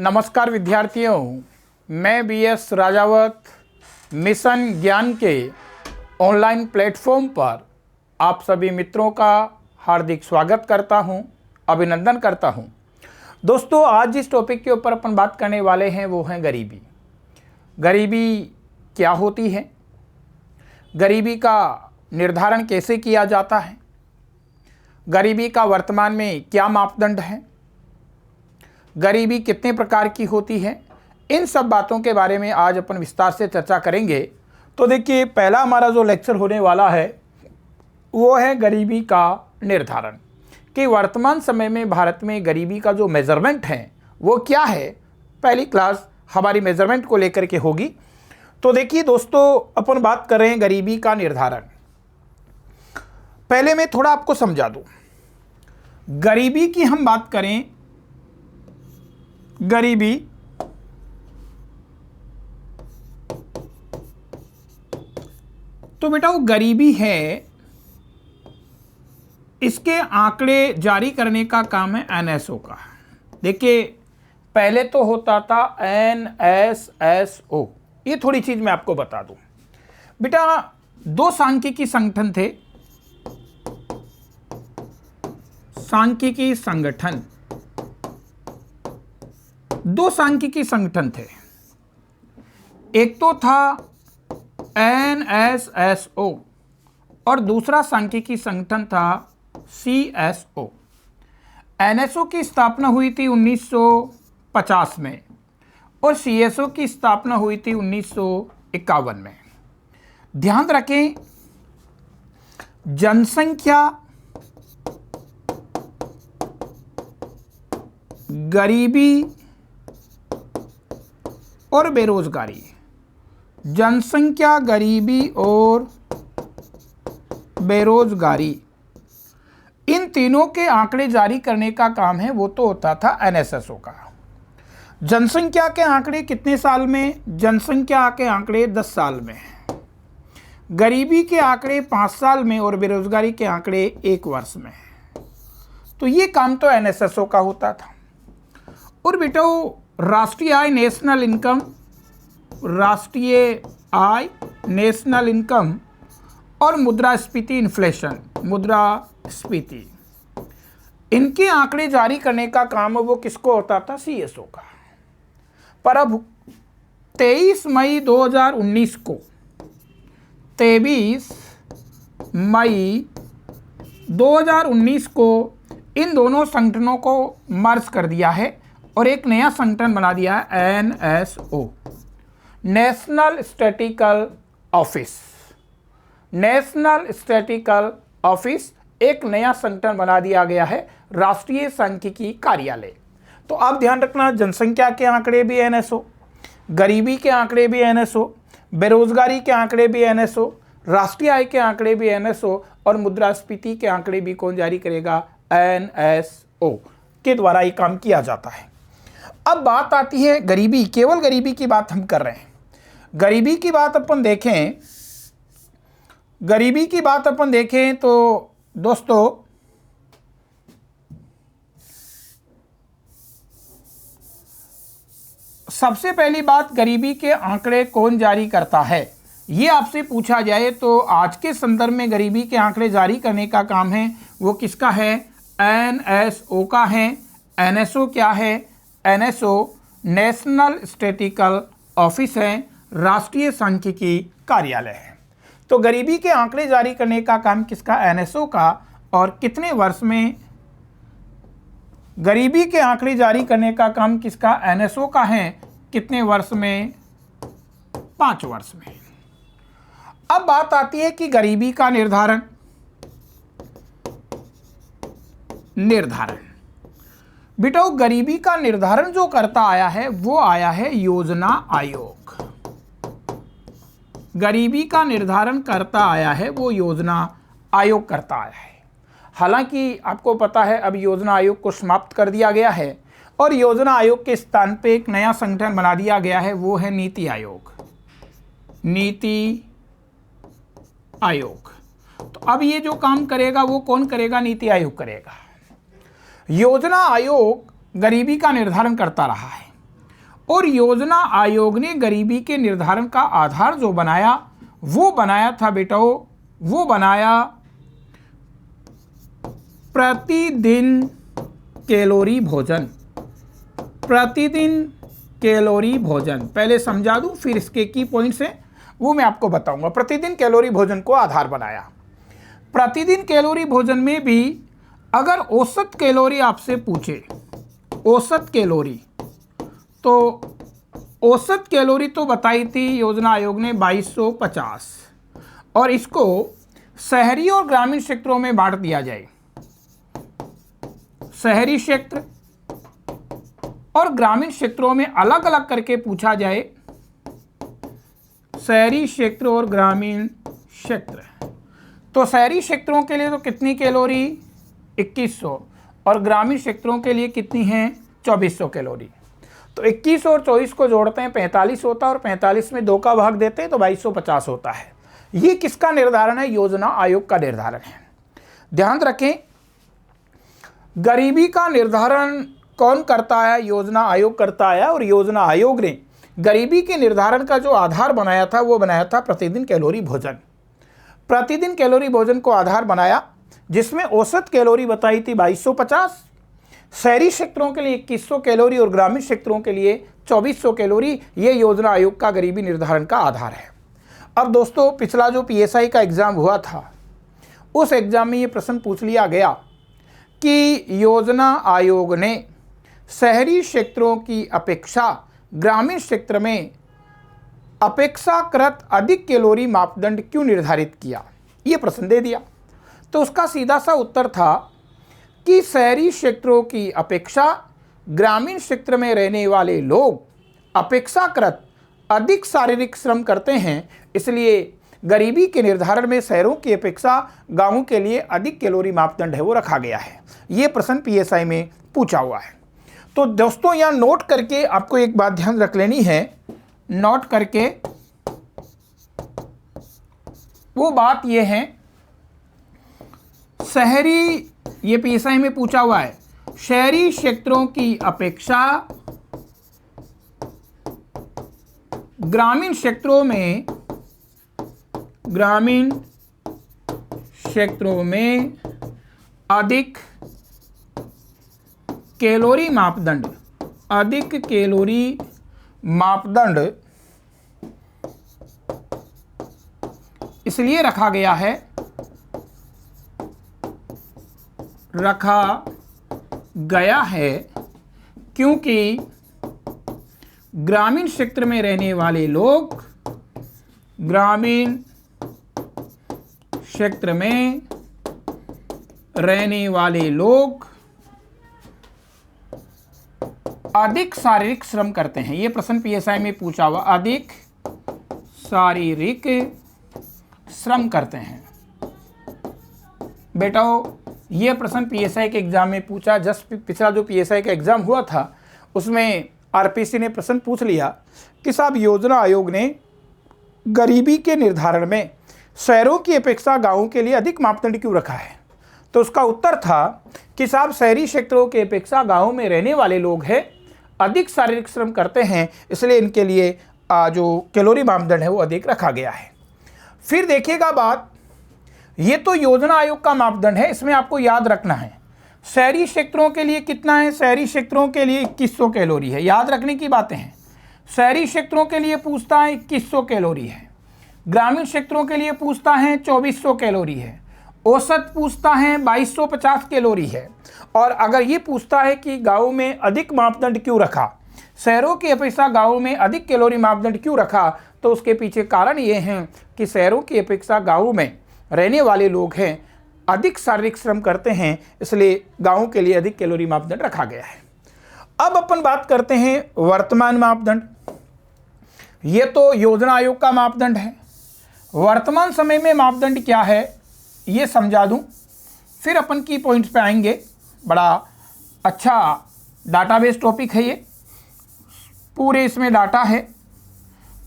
नमस्कार विद्यार्थियों, मैं BS राजावत मिशन ज्ञान के ऑनलाइन प्लेटफॉर्म पर आप सभी मित्रों का हार्दिक स्वागत करता हूं, अभिनंदन करता हूं। दोस्तों, आज जिस टॉपिक के ऊपर अपन बात करने वाले हैं वो है गरीबी। गरीबी क्या होती है, गरीबी का निर्धारण कैसे किया जाता है, गरीबी का वर्तमान में क्या मापदंड है, गरीबी कितने प्रकार की होती है, इन सब बातों के बारे में आज अपन विस्तार से चर्चा करेंगे। तो देखिए, पहला हमारा जो लेक्चर होने वाला है वो है गरीबी का निर्धारण, कि वर्तमान समय में भारत में गरीबी का जो मेजरमेंट है वो क्या है। पहली क्लास हमारी मेजरमेंट को लेकर के होगी। तो देखिए दोस्तों, अपन बात कर रहे हैं गरीबी का निर्धारण। पहले मैं थोड़ा आपको समझा दूं। गरीबी की हम बात करें, गरीबी तो बेटा वो गरीबी है, इसके आंकड़े जारी करने का काम है NSO का। देखिए, पहले तो होता था NSSO। ये थोड़ी चीज मैं आपको बता दूं बेटा, दो सांख्यिकी संगठन थे, सांख्यिकी संगठन, दो सांख्यिकी संगठन थे। एक तो था NSSO और दूसरा सांख्यिकी संगठन था CSO। NSO की स्थापना हुई थी 1950 में और CSO की स्थापना हुई थी 1951 में। ध्यान रखें, जनसंख्या, गरीबी और बेरोजगारी, जनसंख्या, गरीबी और बेरोजगारी, इन तीनों के आंकड़े जारी करने का काम है वो तो होता था NSSO का। जनसंख्या के आंकड़े कितने साल में? जनसंख्या के आंकड़े 10 साल में, गरीबी के आंकड़े 5 साल में और बेरोजगारी के आंकड़े 1 वर्ष में। तो ये काम तो NSSO का होता था। और बेटा, राष्ट्रीय आय, नेशनल इनकम, राष्ट्रीय आय, नेशनल इनकम और मुद्रास्फीति, इन्फ्लेशन, मुद्रास्फीति, इनके आंकड़े जारी करने का काम वो किसको होता था? CSO का। पर अब 23 मई 2019 को, 23 मई 2019 को इन दोनों संगठनों को मर्ज कर दिया है और एक नया संगठन बना दिया है NSO, national statistical office. National statistical office एक नया संगठन बना दिया गया है, राष्ट्रीय सांख्यिकी कार्यालय। तो आप ध्यान रखना, जनसंख्या के आंकड़े भी NSO, गरीबी के आंकड़े भी NSO, बेरोजगारी के आंकड़े भी NSO, राष्ट्रीय आय के आंकड़े भी NSO और मुद्रास्फीति के आंकड़े भी कौन जारी करेगा? NSO के द्वारा ये काम किया जाता है। अब बात आती है गरीबी, केवल गरीबी की बात हम कर रहे हैं। गरीबी की बात अपन देखें, गरीबी की बात अपन देखें तो दोस्तों, सबसे पहली बात, गरीबी के आंकड़े कौन जारी करता है, ये आपसे पूछा जाए तो आज के संदर्भ में गरीबी के आंकड़े जारी करने का काम है वो किसका है? NSO का है। NSO क्या है? NSO नेशनल स्टैटिस्टिकल ऑफिस है, राष्ट्रीय सांख्यिकी कार्यालय है। तो गरीबी के आंकड़े जारी करने का काम किसका? NSO का। और कितने वर्ष में? गरीबी के आंकड़े जारी करने का काम किसका? NSO का है। कितने वर्ष में? 5 वर्ष में। अब बात आती है कि गरीबी का निर्धारण, बेटा गरीबी का निर्धारण जो करता आया है वो आया है योजना आयोग। गरीबी का निर्धारण करता आया है वो योजना आयोग करता आया है। हालांकि आपको पता है अब योजना आयोग को समाप्त कर दिया गया है और योजना आयोग के स्थान पे एक नया संगठन बना दिया गया है, वो है नीति आयोग। नीति आयोग। तो अब ये जो काम करेगा वो कौन करेगा? नीति आयोग करेगा। योजना आयोग गरीबी का निर्धारण करता रहा है। और योजना आयोग ने गरीबी के निर्धारण का आधार जो बनाया वो बनाया था बेटो, वो बनाया प्रतिदिन कैलोरी भोजन। प्रतिदिन कैलोरी भोजन पहले समझा दूं, फिर इसके की पॉइंट्स हैं वो मैं आपको बताऊंगा। प्रतिदिन कैलोरी भोजन को आधार बनाया। प्रतिदिन कैलोरी भोजन में भी अगर औसत कैलोरी आपसे पूछे, औसत कैलोरी, तो औसत कैलोरी तो बताई थी योजना आयोग ने 2250, और इसको शहरी और ग्रामीण क्षेत्रों में बांट दिया जाए। शहरी क्षेत्र और ग्रामीण क्षेत्रों में अलग अलग करके पूछा जाए। शहरी क्षेत्र और ग्रामीण क्षेत्र, तो शहरी क्षेत्रों के लिए तो कितनी कैलोरी 2100, और ग्रामीण क्षेत्रों के लिए कितनी है 2400 कैलोरी। तो 21 और 24 को जोड़ते हैं 45 होता है, और 45 में 2 का भाग देते हैं तो 2250 होता है। ये किसका निर्धारण है? योजना आयोग का निर्धारण है। ध्यान रखें, गरीबी का निर्धारण कौन करता है? योजना आयोग करता है, और योजना आयोग ने गरीबी के निर्धारण का जो आधार बनाया था वो बनाया था प्रतिदिन कैलोरी भोजन। प्रतिदिन कैलोरी भोजन को आधार बनाया, जिसमें औसत कैलोरी बताई थी 2250, शहरी क्षेत्रों के लिए 2100 कैलोरी और ग्रामीण क्षेत्रों के लिए 2400 कैलोरी। ये योजना आयोग का गरीबी निर्धारण का आधार है। अब दोस्तों, पिछला जो पीएसआई का एग्ज़ाम हुआ था उस एग्ज़ाम में ये प्रश्न पूछ लिया गया कि योजना आयोग ने शहरी क्षेत्रों की अपेक्षा ग्रामीण क्षेत्र में अपेक्षाकृत अधिक कैलोरी मापदंड क्यों निर्धारित किया? ये प्रश्न दे दिया। तो उसका सीधा सा उत्तर था कि शहरी क्षेत्रों की अपेक्षा ग्रामीण क्षेत्र में रहने वाले लोग अपेक्षाकृत अधिक शारीरिक श्रम करते हैं, इसलिए गरीबी के निर्धारण में शहरों की अपेक्षा गांवों के लिए अधिक कैलोरी मापदंड है वो रखा गया है। ये प्रश्न पीएसआई में पूछा हुआ है। तो दोस्तों, यहाँ नोट करके आपको एक बात ध्यान रख लेनी है। नोट करके वो बात ये है, शहरी, ये पीएसआई में पूछा हुआ है, शहरी क्षेत्रों की अपेक्षा ग्रामीण क्षेत्रों में अधिक कैलोरी मापदंड, अधिक कैलोरी मापदंड इसलिए रखा गया है, क्योंकि ग्रामीण क्षेत्र में रहने वाले लोग, ग्रामीण क्षेत्र में रहने वाले लोग अधिक शारीरिक श्रम करते हैं। ये प्रश्न पीएसआई में पूछा हुआ, अधिक शारीरिक श्रम करते हैं। बेटा, ये प्रश्न पीएसआई के एग्जाम में पूछा। जस्ट पिछला जो पीएसआई का एग्जाम हुआ था उसमें आरपीसी ने प्रश्न पूछ लिया कि साहब, योजना आयोग ने गरीबी के निर्धारण में शहरों की अपेक्षा गांवों के लिए अधिक मापदंड क्यों रखा है? तो उसका उत्तर था कि साहब, शहरी क्षेत्रों की अपेक्षा गांवों में रहने वाले लोग हैं अधिक शारीरिक श्रम करते हैं, इसलिए इनके लिए जो कैलोरी मापदंड है वो अधिक रखा गया है। फिर देखिएगा बात, ये तो योजना आयोग का मापदंड है, इसमें आपको याद रखना है शहरी क्षेत्रों के लिए कितना है। शहरी क्षेत्रों के लिए 2100 कैलोरी है, याद रखने की बातें हैं। शहरी क्षेत्रों के लिए पूछता है 2100 कैलोरी है, ग्रामीण क्षेत्रों के लिए पूछता है 2400 कैलोरी है, औसत पूछता है 2250 कैलोरी है। और अगर ये पूछता है कि गाँव में अधिक मापदंड क्यों रखा, शहरों की अपेक्षा गाँव में अधिक कैलोरी मापदंड क्यों रखा, तो उसके पीछे कारण ये हैं कि शहरों की अपेक्षा गाँव में रहने वाले लोग हैं अधिक शारीरिक श्रम करते हैं, इसलिए गाँवों के लिए अधिक कैलोरी मापदंड रखा गया है। अब अपन बात करते हैं वर्तमान मापदंड। ये तो योजना आयोग का मापदंड है। वर्तमान समय में मापदंड क्या है ये समझा दूं, फिर अपन की पॉइंट्स पे आएंगे। बड़ा अच्छा डाटाबेस टॉपिक है ये, पूरे इसमें डाटा है,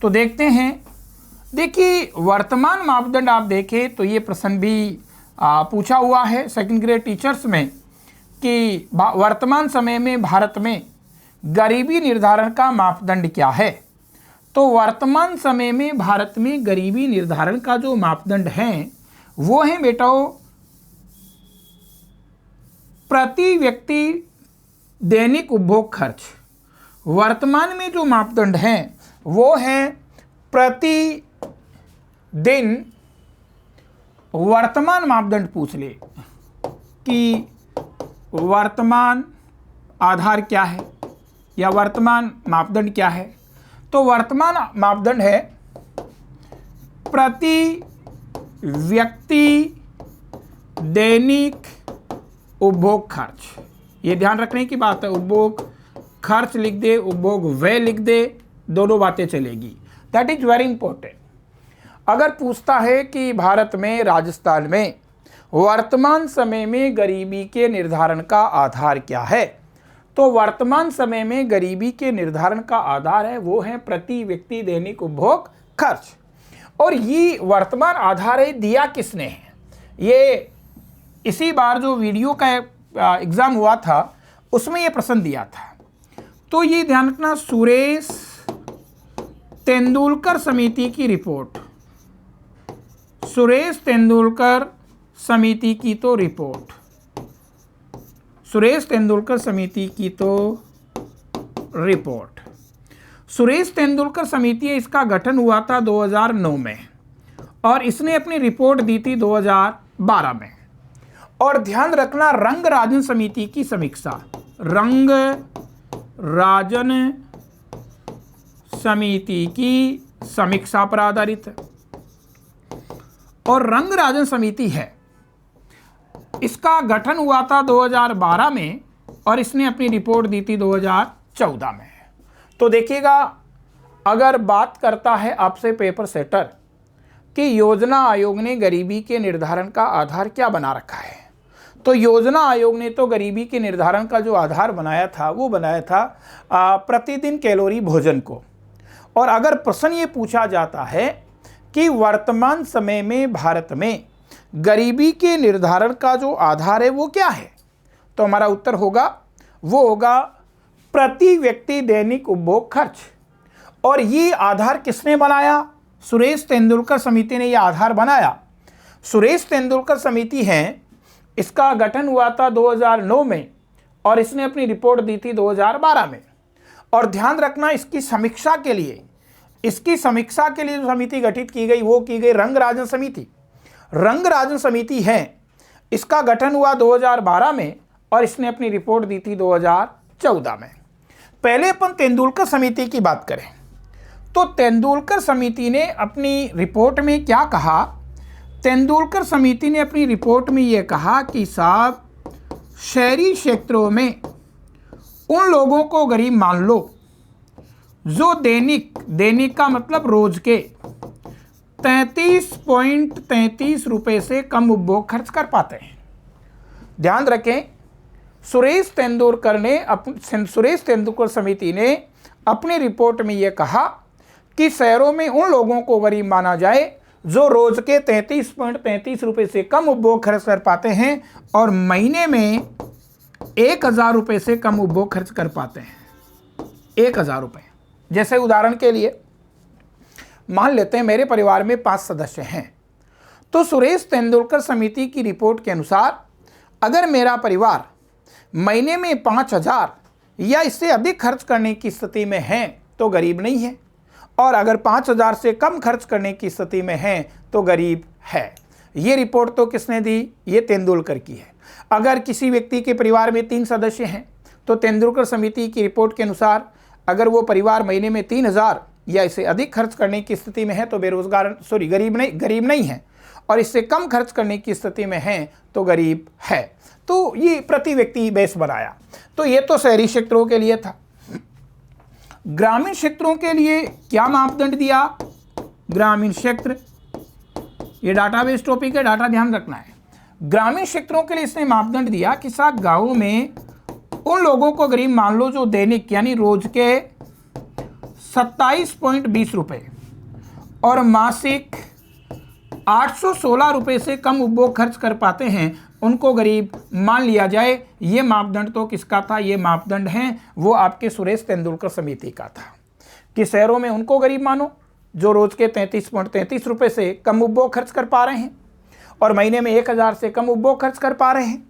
तो देखते हैं। देखिए, वर्तमान मापदंड आप देखें तो ये प्रश्न भी पूछा हुआ है सेकंड ग्रेड टीचर्स में कि वर्तमान समय में भारत में गरीबी निर्धारण का मापदंड क्या है? तो वर्तमान समय में भारत में गरीबी निर्धारण का जो मापदंड है वो है बेटाओ प्रति व्यक्ति दैनिक उपभोग खर्च। वर्तमान में जो मापदंड है वो है प्रति दिन, वर्तमान मापदंड पूछ ले कि वर्तमान आधार क्या है या वर्तमान मापदंड क्या है। तो वर्तमान मापदंड है प्रति व्यक्ति दैनिक उपभोग खर्च। ये ध्यान रखने की बात है, उपभोग खर्च लिख दे, उपभोग व्यय लिख दे, दोनों बातें चलेगी। That is very important. अगर पूछता है कि भारत में, राजस्थान में वर्तमान समय में गरीबी के निर्धारण का आधार क्या है, तो वर्तमान समय में गरीबी के निर्धारण का आधार है वो है प्रति व्यक्ति दैनिक उपभोग खर्च। और ये वर्तमान आधार है दिया किसने है? ये इसी बार जो वीडियो का एग्जाम हुआ था उसमें ये प्रश्न दिया था। तो ये ध्यान रखना, सुरेश तेंदुलकर समिति की रिपोर्ट, सुरेश तेंदुलकर समिति की तो रिपोर्ट, सुरेश तेंदुलकर समिति की तो रिपोर्ट। सुरेश तेंदुलकर समिति है, इसका गठन हुआ था 2009 में और इसने अपनी रिपोर्ट दी थी 2012 में। और ध्यान रखना, रंग राजन समिति की समीक्षा, रंग राजन समिति की समीक्षा पर आधारित है। और रंग राजन समिति है, इसका गठन हुआ था 2012 में और इसने अपनी रिपोर्ट दी थी 2014 में। तो देखिएगा, अगर बात करता है आपसे पेपर सेटर कि योजना आयोग ने गरीबी के निर्धारण का आधार क्या बना रखा है, तो योजना आयोग ने तो गरीबी के निर्धारण का जो आधार बनाया था वो बनाया था प्रतिदिन कैलोरी भोजन को। और अगर प्रश्न ये पूछा जाता है कि वर्तमान समय में भारत में गरीबी के निर्धारण का जो आधार है वो क्या है, तो हमारा उत्तर होगा वो होगा प्रति व्यक्ति दैनिक उपभोग खर्च। और ये आधार किसने बनाया? सुरेश तेंदुलकर समिति ने ये आधार बनाया। सुरेश तेंदुलकर समिति है, इसका गठन हुआ था 2009 में और इसने अपनी रिपोर्ट दी थी 2012 में। और ध्यान रखना, इसकी समीक्षा के लिए जो समिति गठित की गई वो की गई रंग राजन समिति। रंग राजन समिति है, इसका गठन हुआ 2012 में और इसने अपनी रिपोर्ट दी थी 2014 में। पहले अपन तेंदुलकर समिति की बात करें तो तेंदुलकर समिति ने अपनी रिपोर्ट में क्या कहा? तेंदुलकर समिति ने अपनी रिपोर्ट में यह कहा कि साहब, शहरी क्षेत्रों में उन लोगों को गरीब मान लो जो दैनिक का मतलब रोज के 33.33 रुपये से कम उपभोग खर्च कर पाते हैं। ध्यान रखें, सुरेश तेंदुलकर समिति ने अपनी रिपोर्ट में यह कहा कि शहरों में उन लोगों को गरीब माना जाए जो रोज के 33.33 रुपये से कम उपभोग खर्च कर पाते हैं और महीने में 1000 रुपये से कम उपभोग खर्च कर पाते हैं। 1000 रुपये। जैसे उदाहरण के लिए मान लेते हैं मेरे परिवार में 5 सदस्य हैं, तो सुरेश तेंदुलकर समिति की रिपोर्ट के अनुसार अगर मेरा परिवार महीने में 5000 या इससे अधिक खर्च करने की स्थिति में है तो गरीब नहीं है, और अगर 5000 से कम खर्च करने की स्थिति में है तो गरीब है। ये रिपोर्ट तो किसने दी? ये तेंदुलकर की है। अगर किसी व्यक्ति के परिवार में 3 सदस्य हैं तो तेंदुलकर समिति की रिपोर्ट के अनुसार अगर वो परिवार महीने में 3000 या इससे अधिक खर्च करने की स्थिति में है तो गरीब नहीं है, और इससे कम खर्च करने की स्थिति में है तो गरीब है। तो ये प्रति व्यक्ति बेस बनाया। तो ये तो शहरी क्षेत्रों के लिए था। ग्रामीण क्षेत्रों के लिए क्या मापदंड दिया? ग्रामीण क्षेत्र, ये डाटाबेस टॉपिक है, डाटा ध्यान रखना है। ग्रामीण क्षेत्रों के लिए इसने मापदंड दिया कि साहब गाँव में उन लोगों को गरीब मान लो जो दैनिक यानी रोज के 27.20 रुपये और मासिक 816 रुपये से कम उपभोग खर्च कर पाते हैं उनको गरीब मान लिया जाए। ये मापदंड तो किसका था? ये मापदंड हैं वो आपके सुरेश तेंदुलकर समिति का था कि शहरों में उनको गरीब मानो जो रोज के 33.33 रुपये से कम उपभोग खर्च कर पा रहे हैं और महीने में 1000 से कम उपभोग खर्च कर पा रहे हैं।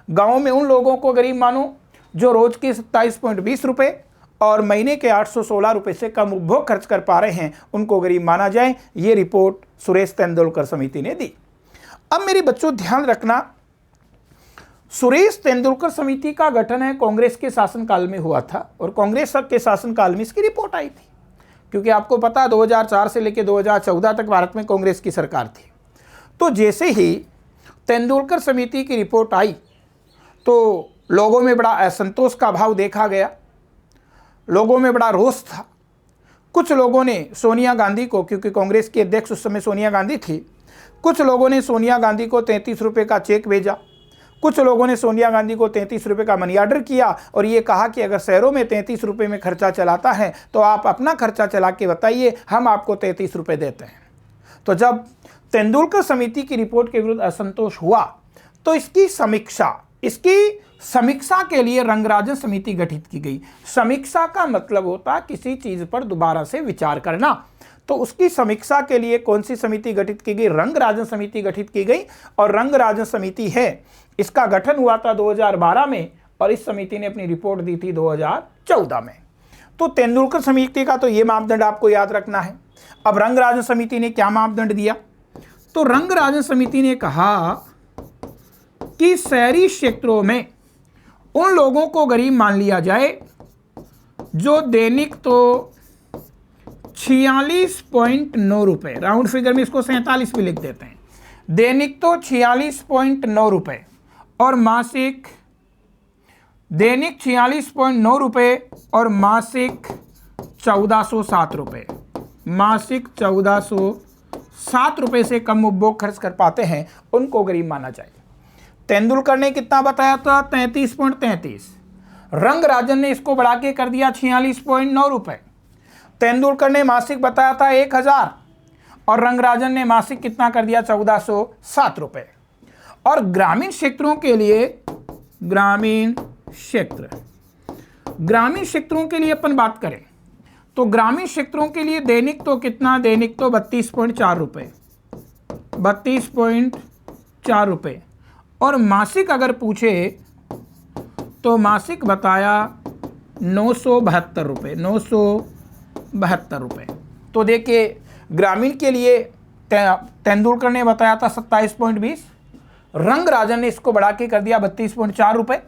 गाँव में उन लोगों को गरीब मानो जो रोज के 27.20 रुपये और महीने के 816 रुपये से कम उपभोग खर्च कर पा रहे हैं, उनको गरीब माना जाए। ये रिपोर्ट सुरेश तेंदुलकर समिति ने दी। अब मेरे बच्चों ध्यान रखना, सुरेश तेंदुलकर समिति का गठन है कांग्रेस के शासनकाल में हुआ था और कांग्रेस के शासनकाल में इसकी रिपोर्ट आई थी, क्योंकि आपको पता 2004 से लेकर 2014 तक भारत में कांग्रेस की सरकार थी। तो जैसे ही तेंदुलकर समिति की रिपोर्ट आई तो लोगों में बड़ा असंतोष का भाव देखा गया, लोगों में बड़ा रोष था। कुछ लोगों ने सोनिया गांधी को, क्योंकि कांग्रेस की अध्यक्ष उस समय सोनिया गांधी थी, कुछ लोगों ने सोनिया गांधी को 33 रुपये का चेक भेजा, कुछ लोगों ने सोनिया गांधी को 33 रुपये का मनी ऑर्डर किया और ये कहा कि अगर शहरों में 33 रुपये में खर्चा चलाता है तो आप अपना खर्चा चला के बताइए, हम आपको 33 रुपये देते हैं। तो जब तेंदुलकर समिति की रिपोर्ट के विरुद्ध असंतोष हुआ तो इसकी समीक्षा के लिए रंगराजन समिति गठित की गई। समीक्षा का मतलब होता किसी चीज पर दोबारा से विचार करना। तो उसकी समीक्षा के लिए कौन सी समिति गठित की गई? रंगराजन समिति गठित की गई। और रंगराजन समिति है, इसका गठन हुआ था 2012 में और इस समिति ने अपनी रिपोर्ट दी थी 2014 में। तो तेंदुलकर समिति का तो ये मापदंड आपको याद रखना है। अब रंगराजन समिति ने क्या मापदंड दिया? तो रंगराजन समिति ने कहा कि शहरी क्षेत्रों में उन लोगों को गरीब मान लिया जाए जो दैनिक तो 46.9 रुपये, राउंड फिगर में इसको 47 भी लिख देते हैं, दैनिक तो 46.9 रुपये और मासिक दैनिक 46.9 रुपये और मासिक 1407 रुपये, मासिक 1407 रुपये से कम उपभोग खर्च कर पाते हैं, उनको गरीब माना जाए। तेंदुलकर ने कितना बताया था? 33.33। रंगराजन ने इसको बढ़ा के कर दिया 46.9 रुपये। तेंदुलकर ने मासिक बताया था 1000 और रंगराजन ने मासिक कितना कर दिया? 1407 रुपये। और ग्रामीण क्षेत्रों के लिए, ग्रामीण क्षेत्रों के लिए अपन बात करें तो ग्रामीण क्षेत्रों के लिए दैनिक तो कितना? दैनिक तो 32.4 रुपये, 32.4 रुपये। और मासिक अगर पूछे तो मासिक बताया 972 रुपये, 972 रुपये। तो देखिए ग्रामीण के लिए तेंदुलकर ने बताया था 27.20, रंगराजन ने इसको बढ़ा के कर दिया 32.4 रुपये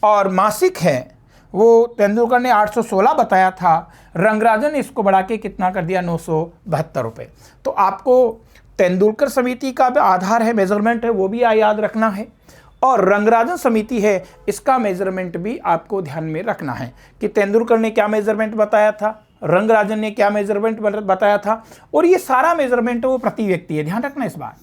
और मासिक है वो तेंदुलकर ने 816 बताया था, रंगराजन ने इसको बढ़ा के कितना कर दिया? 972 रुपये। तो आपको तेंदुलकर समिति का भी आधार है, मेजरमेंट है, वो भी याद रखना है और रंगराजन समिति है, इसका मेजरमेंट भी आपको ध्यान में रखना है कि तेंदुलकर ने क्या मेजरमेंट बताया था, रंगराजन ने क्या मेजरमेंट बताया था। और ये सारा मेजरमेंट वो प्रति व्यक्ति है, ध्यान रखना इस बात,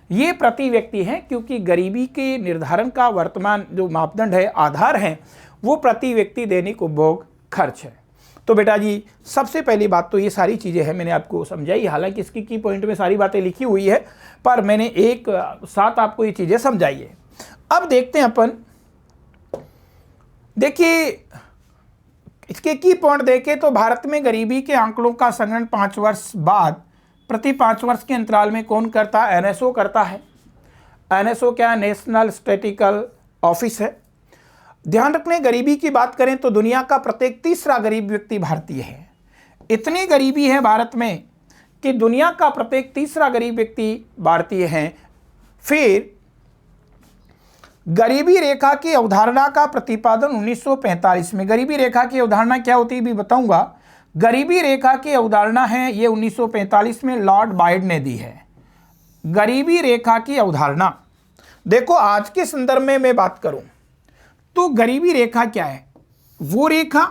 ये प्रति व्यक्ति है, क्योंकि गरीबी के निर्धारण का वर्तमान जो मापदंड है, आधार है, वो प्रति व्यक्ति दैनिक उपभोग खर्च है। तो बेटा जी सबसे पहली बात तो ये सारी चीज़ें हैं मैंने आपको समझाई, हालांकि इसकी की पॉइंट में सारी बातें लिखी हुई है पर मैंने एक साथ आपको ये चीज़ें समझाई है। अब देखते हैं अपन, देखिए इसके की पॉइंट देखें तो भारत में गरीबी के आंकड़ों का संग्रहण 5 वर्ष बाद प्रति 5 वर्ष के अंतराल में कौन करता है? NSO करता है। NSO क्या है? नेशनल स्टैटिस्टिकल ऑफिस है। ध्यान रखने, गरीबी की बात करें तो दुनिया का प्रत्येक तीसरा गरीब व्यक्ति भारतीय है। इतनी गरीबी है भारत में कि दुनिया का प्रत्येक तीसरा गरीब व्यक्ति भारतीय है। फिर गरीबी रेखा की अवधारणा का प्रतिपादन 1945 में, गरीबी रेखा की अवधारणा क्या होती है भी बताऊंगा। गरीबी रेखा की अवधारणा है ये 1945 में लॉर्ड बायड ने दी है। गरीबी रेखा की अवधारणा देखो, आज के संदर्भ में मैं बात करूं तो गरीबी रेखा क्या है? वो रेखा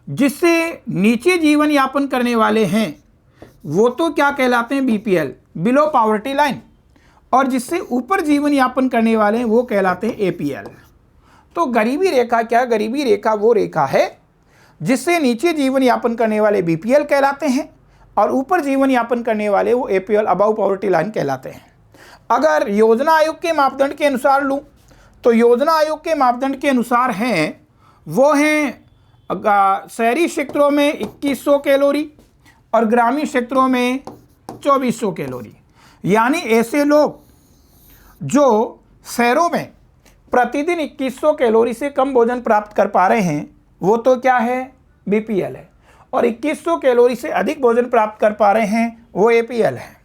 जिससे नीचे जीवन यापन करने वाले हैं वो तो क्या कहलाते हैं? BPL, बिलो पॉवर्टी लाइन, और जिससे ऊपर जीवन यापन करने वाले हैं वो कहलाते हैं APL। तो गरीबी रेखा क्या? गरीबी रेखा वो रेखा है जिससे नीचे जीवन यापन करने वाले BPL कहलाते हैं और ऊपर जीवन यापन करने वाले वो APL, अबव पॉवर्टी लाइन कहलाते हैं। अगर योजना आयोग के मापदंड के अनुसार लूँ तो योजना आयोग के मापदंड के अनुसार हैं वो हैं शहरी क्षेत्रों में 2100 कैलोरी और ग्रामीण क्षेत्रों में 2400 कैलोरी। यानी ऐसे लोग जो शहरों में प्रतिदिन 2100 कैलोरी से कम भोजन प्राप्त कर पा रहे हैं वो तो क्या है, बीपीएल है, और 2100 कैलोरी से अधिक भोजन प्राप्त कर पा रहे हैं वो एपीएल है।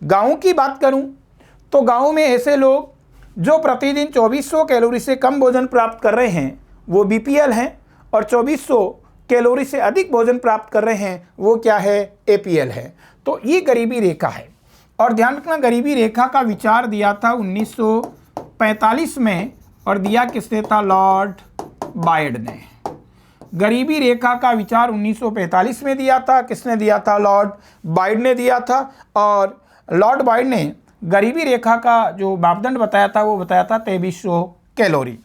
गाँव की बात करूं तो गाँव में ऐसे लोग जो प्रतिदिन 2400 कैलोरी से कम भोजन प्राप्त कर रहे हैं वो बीपीएल हैं, और 2400 कैलोरी से अधिक भोजन प्राप्त कर रहे हैं वो क्या है, एपीएल है। तो ये गरीबी रेखा है। और ध्यान रखना, गरीबी रेखा का विचार दिया था 1945 में, और दिया किसने था, लॉर्ड बायड ने। गरीबी रेखा का विचार 1945 में दिया था, किसने दिया था, लॉर्ड बायड ने दिया था। और लॉर्ड बायड ने गरीबी रेखा का जो मापदंड बताया था वो बताया था 2300 कैलोरी।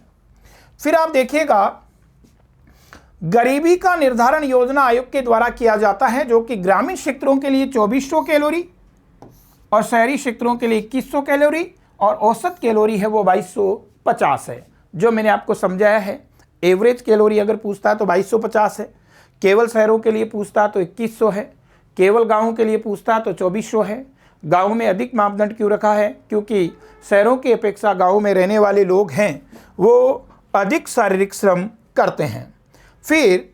फिर आप देखिएगा, गरीबी का निर्धारण योजना आयोग के द्वारा किया जाता है, जो कि ग्रामीण क्षेत्रों के लिए 2400 कैलोरी और शहरी क्षेत्रों के लिए 2100 कैलोरी, और औसत कैलोरी है वो 2250 है, जो मैंने आपको समझाया है। एवरेज कैलोरी अगर पूछता है तो 2250 है, केवल शहरों के लिए पूछता है तो 2100 है, केवल गाँव के लिए पूछता है तो 2400 है। गाँव में अधिक मापदंड क्यों रखा है, क्योंकि शहरों की अपेक्षा गाँव में रहने वाले लोग हैं वो अधिक शारीरिक श्रम करते हैं। फिर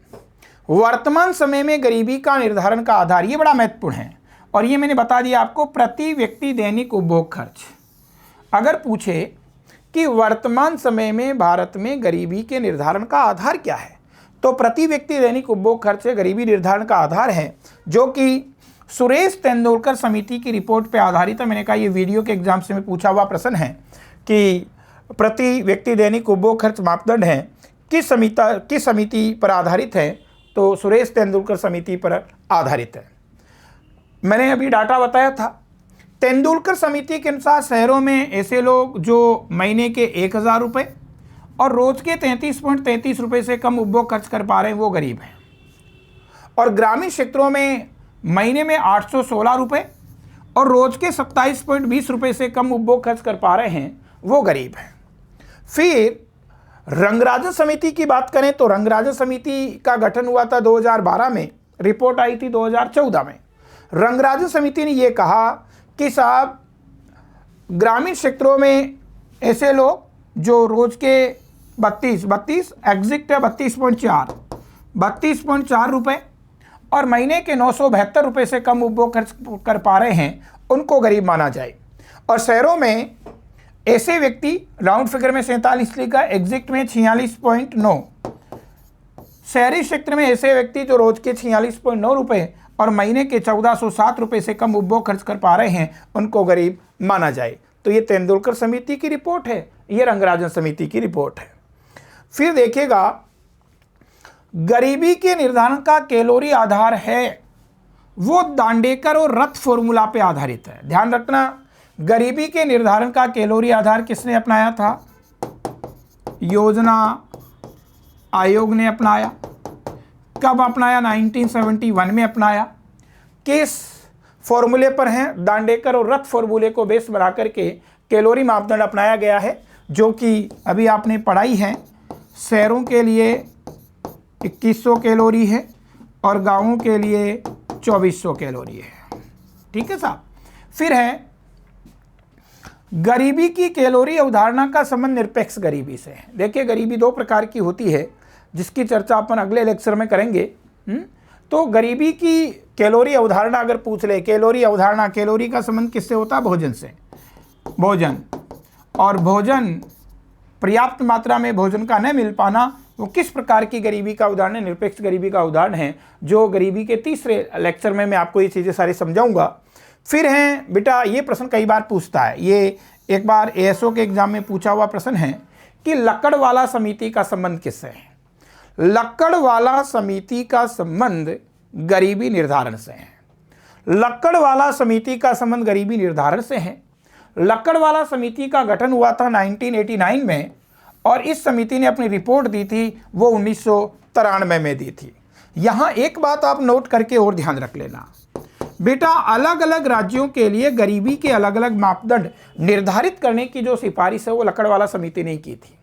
वर्तमान समय में गरीबी का निर्धारण का आधार, ये बड़ा महत्वपूर्ण है, और ये मैंने बता दिया आपको, प्रति व्यक्ति दैनिक उपभोग खर्च। अगर पूछे कि वर्तमान समय में भारत में गरीबी के निर्धारण का आधार क्या है, तो प्रति व्यक्ति दैनिक उपभोग खर्च गरीबी निर्धारण का आधार है, जो कि सुरेश तेंदुलकर समिति की रिपोर्ट पर आधारित है। मैंने कहा ये वीडियो के एग्जाम से में पूछा हुआ प्रश्न है कि प्रति व्यक्ति दैनिक उपभोग खर्च मापदंड है किस समिति पर आधारित है, तो सुरेश तेंदुलकर समिति पर आधारित है। मैंने अभी डाटा बताया था, तेंदुलकर समिति के अनुसार शहरों में ऐसे लोग जो महीने के 1000 रुपये और रोज के 33.33 रुपये से कम उपभोग खर्च कर पा रहे हैं वो गरीब हैं, और ग्रामीण क्षेत्रों में महीने में 816 रुपये और रोज के 27.20 रुपये से कम उपभोग खर्च कर पा रहे हैं वो गरीब हैं। फिर रंगराजन समिति की बात करें तो रंगराजन समिति का गठन हुआ था 2012 में, रिपोर्ट आई थी 2014 में। रंगराजन समिति ने ये कहा कि साहब ग्रामीण क्षेत्रों में ऐसे लोग जो रोज के 32 एग्जिट है 32.4 रुपये और महीने के 972 रुपये से कम उपभोग खर्च कर पा रहे हैं उनको गरीब माना जाए। और शहरों में ऐसे व्यक्ति, राउंड फिगर में 47 लिखा, एग्जिट में 46.9, शहरी क्षेत्र में ऐसे व्यक्ति जो रोज के 46.9 रुपये और महीने के 1407 रुपये से कम उपभोग खर्च कर पा रहे हैं उनको गरीब माना जाए। तो ये तेंदुलकर समिति की रिपोर्ट है, ये रंगराजन समिति की रिपोर्ट है। फिर देखिएगा, गरीबी के निर्धारण का कैलोरी आधार है वो दांडेकर और रथ फॉर्मूला पे आधारित है। ध्यान रखना, गरीबी के निर्धारण का कैलोरी आधार किसने अपनाया था, योजना आयोग ने अपनाया। कब अपनाया, 1971 में अपनाया। किस फॉर्मूले पर है, दांडेकर और रथ फॉर्मूले को बेस बना करके कैलोरी मापदंड अपनाया गया है, जो कि अभी आपने पढ़ाई है। शहरों के लिए 2100 कैलोरी है और गाँवों के लिए 2400 कैलोरी है। ठीक है साहब। फिर है गरीबी की कैलोरी अवधारणा का संबंध निरपेक्ष गरीबी से है। देखिए, गरीबी दो प्रकार की होती है जिसकी चर्चा अपन अगले लेक्चर में करेंगे। तो गरीबी की कैलोरी अवधारणा अगर पूछ ले, कैलोरी अवधारणा, कैलोरी का संबंध किससे होता है, भोजन से। भोजन और भोजन, पर्याप्त मात्रा में भोजन का न मिल पाना, वो किस प्रकार की गरीबी का उदाहरण है, निरपेक्ष गरीबी का उदाहरण है, जो गरीबी के तीसरे लेक्चर में मैं आपको ये चीज़ें सारी समझाऊंगा। फिर हैं बेटा, ये प्रश्न कई बार पूछता है, ये एक बार एएसओ के एग्जाम में पूछा हुआ प्रश्न है कि लक्कड़वाला समिति का संबंध किससे है। लक्कड़वाला समिति का संबंध गरीबी निर्धारण से है। लक्कड़वाला समिति का संबंध गरीबी निर्धारण से है। लक्कड़वाला समिति का गठन हुआ था 1989 में, और इस समिति ने अपनी रिपोर्ट दी थी वो 1993 में दी थी। यहाँ एक बात आप नोट करके और ध्यान रख लेना, बेटा अलग अलग राज्यों के लिए गरीबी के अलग अलग मापदंड निर्धारित करने की जो सिफारिश है वो लकड़वाला समिति ने की थी।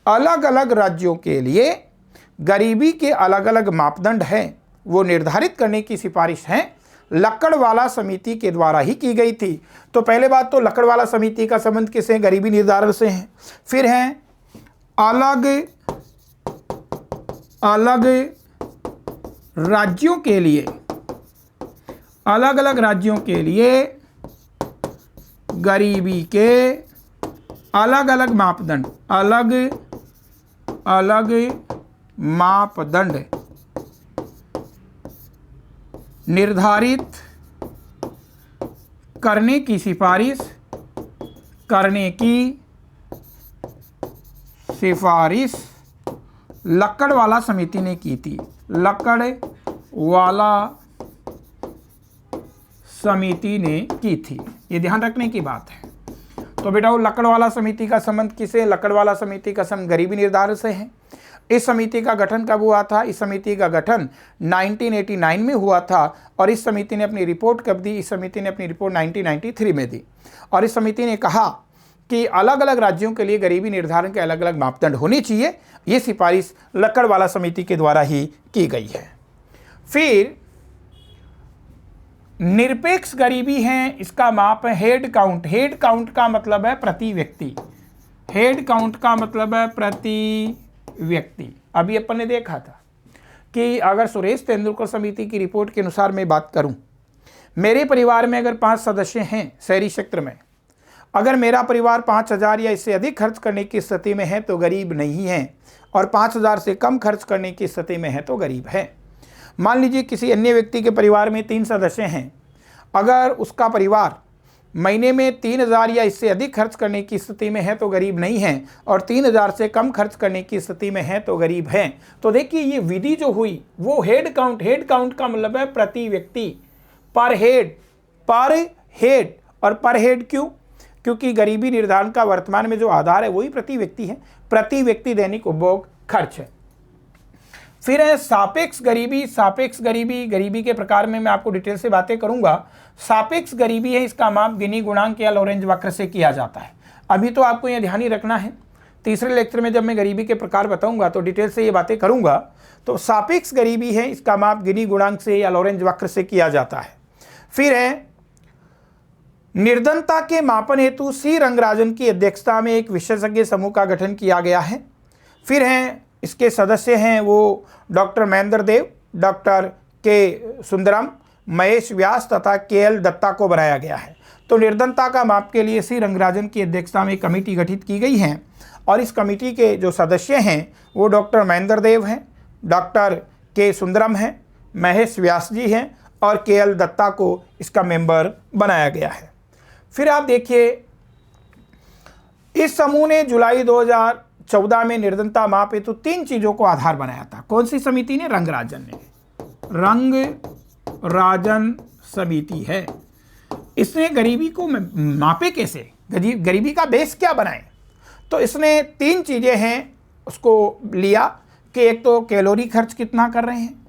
अलग अलग राज्यों के लिए गरीबी के अलग अलग मापदंड हैं वो निर्धारित करने की सिफारिश है लकड़वाला समिति के द्वारा ही की गई थी। तो पहले बात तो लकड़वाला समिति का संबंध किससे? गरीबी निर्धारण से है। फिर है अलग अलग राज्यों के लिए, अलग अलग राज्यों के लिए गरीबी के अलग अलग मापदंड, अलग अलग मापदंड निर्धारित करने की सिफारिश लकड़वाला समिति ने की थी। लकड़वाला समिति ने की थी, ये ध्यान रखने की बात है। तो बेटा वो लकड़वाला समिति का संबंध किसे? लकड़वाला समिति का संबंध गरीबी निर्धारण से है। इस समिति का गठन कब हुआ था? इस समिति का गठन 1989 में हुआ था और इस समिति ने अपनी रिपोर्ट कब दी? इस समिति ने अपनी रिपोर्ट 1993 में दी और इस समिति ने कहा कि अलग अलग राज्यों के लिए गरीबी निर्धारण के अलग अलग मापदंड होने चाहिए। ये सिफारिश लकड़वाला समिति के द्वारा ही की गई है। फिर निरपेक्ष गरीबी है, इसका माप है हेड काउंट। हेड काउंट का मतलब है प्रति व्यक्ति। हेड काउंट का मतलब है प्रति व्यक्ति। अभी अपन ने देखा था कि अगर सुरेश तेंदुलकर समिति की रिपोर्ट के अनुसार मैं बात करूं, मेरे परिवार में अगर 5 सदस्य हैं शहरी क्षेत्र में, अगर मेरा परिवार 5,000 या इससे अधिक खर्च करने की स्थिति में है तो गरीब नहीं है और 5,000 से कम खर्च करने की स्थिति में है तो गरीब है। मान लीजिए किसी अन्य व्यक्ति के परिवार में 3 सदस्य हैं, अगर उसका परिवार महीने में 3,000 या इससे अधिक खर्च करने की स्थिति में है तो गरीब नहीं है और 3,000 से कम खर्च करने की स्थिति में है तो गरीब है। तो देखिए ये विधि जो हुई वो हेड काउंट का मतलब है प्रति व्यक्ति, पर हेड। और पर हेड क्यों? क्योंकि गरीबी निर्धारण का वर्तमान में जो आधार है वही प्रति व्यक्ति है, प्रति व्यक्ति दैनिक उपभोग खर्च है। फिर है सापेक्ष गरीबी। सापेक्ष गरीबी, गरीबी के प्रकार में मैं आपको डिटेल से बातें करूंगा। सापेक्ष गरीबी है, इसका माप गिनी गुणांक या लॉरेंज वक्र से किया जाता है। अभी तो आपको यह ध्यान ही रखना है, तीसरे लेक्चर में जब मैं गरीबी के प्रकार बताऊंगा तो डिटेल से ये बातें करूंगा। तो सापेक्ष गरीबी है, इसका माप गिनी गुणांक से या लॉरेंज वक्र से किया जाता है। फिर है निर्धनता के मापन हेतु सी रंगराजन की अध्यक्षता में एक विशेषज्ञ समूह का गठन किया गया है। फिर हैं इसके सदस्य हैं वो डॉक्टर महेंद्र देव, डॉक्टर के सुंदरम, महेश व्यास तथा KL दत्ता को बनाया गया है। तो निर्धनता का माप के लिए सी रंगराजन की अध्यक्षता में कमेटी गठित की गई है और इस कमेटी के जो सदस्य हैं वो डॉक्टर महेंद्र देव हैं, डॉक्टर के सुंदरम हैं, महेश व्यास जी हैं और KL दत्ता को इसका मेंबर बनाया गया है। फिर आप देखिए इस समूह ने जुलाई 2014 में निर्धनता माप हेतु 3 चीजों को आधार बनाया था। कौन सी समिति ने? रंगराजन ने। रंगराजन समिति है। इसने गरीबी को मापे कैसे, गरीबी का बेस क्या बनाए? तो इसने 3 चीजें हैं उसको लिया कि एक तो कैलोरी खर्च कितना कर रहे हैं,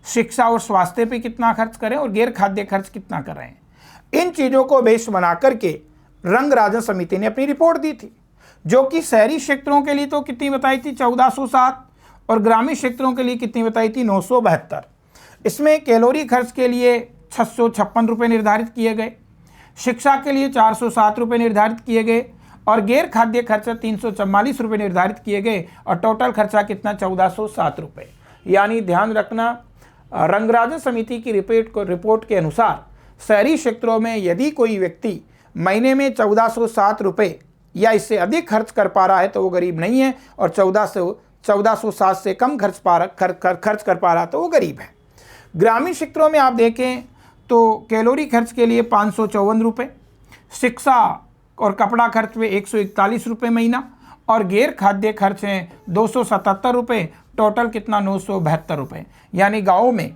शिक्षा और स्वास्थ्य पे कितना खर्च करें और गैर खाद्य खर्च कितना कर रहे हैं। इन चीजों को बेस बना करके रंगराजन समिति ने अपनी रिपोर्ट दी थी, जो कि शहरी क्षेत्रों के लिए तो कितनी बताई थी? 1407 और ग्रामीण क्षेत्रों के लिए कितनी बताई थी? 972। इसमें कैलोरी खर्च के लिए 656 रुपये निर्धारित किए गए, शिक्षा के लिए 407 रुपये निर्धारित किए गए और गैर खाद्य खर्चा 344 रुपये निर्धारित किए गए और टोटल खर्चा कितना? 1407 रुपये। यानी ध्यान रखना, रंगराजन समिति की रिपोर्ट के अनुसार शहरी क्षेत्रों में यदि कोई व्यक्ति महीने में 1407 रुपये या इससे अधिक खर्च कर पा रहा है तो वो गरीब नहीं है और 1407 से कम खर्च कर पा रहा तो वो गरीब है। ग्रामीण क्षेत्रों में आप देखें तो कैलोरी खर्च के लिए 554 रुपये, शिक्षा और कपड़ा खर्च में 141 रुपये महीना और गैर खाद्य खर्च हैं 277 रुपये, टोटल कितना? 972 रुपये। यानी गाँव में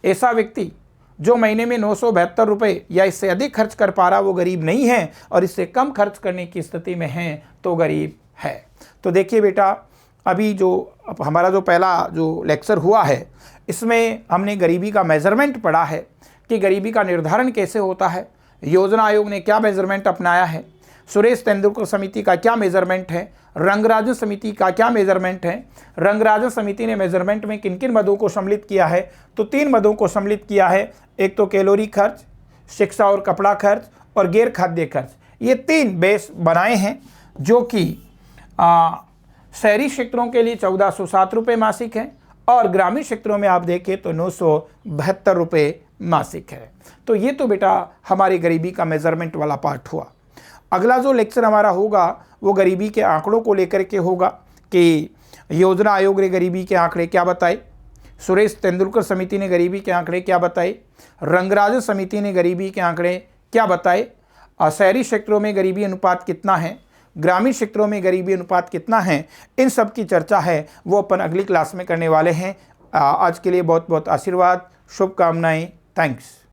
ऐसा व्यक्ति जो महीने में 972 रुपये या इससे अधिक खर्च कर पा रहा वो गरीब नहीं है और इससे कम खर्च करने की स्थिति में है तो गरीब है। तो देखिए बेटा, अभी जो हमारा जो पहला जो लेक्चर हुआ है इसमें हमने गरीबी का मेजरमेंट पढ़ा है कि गरीबी का निर्धारण कैसे होता है, योजना आयोग ने क्या मेजरमेंट अपनाया है, सुरेश तेंदुलकर समिति का क्या मेजरमेंट है, रंगराजन समिति का क्या मेजरमेंट है, रंगराजन समिति ने मेजरमेंट में किन किन मदों को सम्मिलित किया है, तो 3 मदों को सम्मिलित किया है। एक तो कैलोरी खर्च, शिक्षा और कपड़ा खर्च और गैर खाद्य खर्च, ये 3 बेस बनाए हैं, जो कि शहरी क्षेत्रों के लिए 1407 रुपये मासिक है और ग्रामीण क्षेत्रों में आप देखें तो 972 रुपये मासिक है। तो ये तो बेटा हमारी गरीबी का मेजरमेंट वाला पार्ट हुआ। अगला जो लेक्चर हमारा होगा वो गरीबी के आंकड़ों को लेकर के होगा कि योजना आयोग ने गरीबी के आंकड़े क्या बताए, सुरेश तेंदुलकर समिति ने गरीबी के आंकड़े क्या बताए, रंगराजन समिति ने गरीबी के आंकड़े क्या बताए, शहरी क्षेत्रों में गरीबी अनुपात कितना है, ग्रामीण क्षेत्रों में गरीबी अनुपात कितना है, इन सब की चर्चा है वो अपन अगली क्लास में करने वाले हैं। आज के लिए बहुत बहुत आशीर्वाद, शुभकामनाएं, थैंक्स।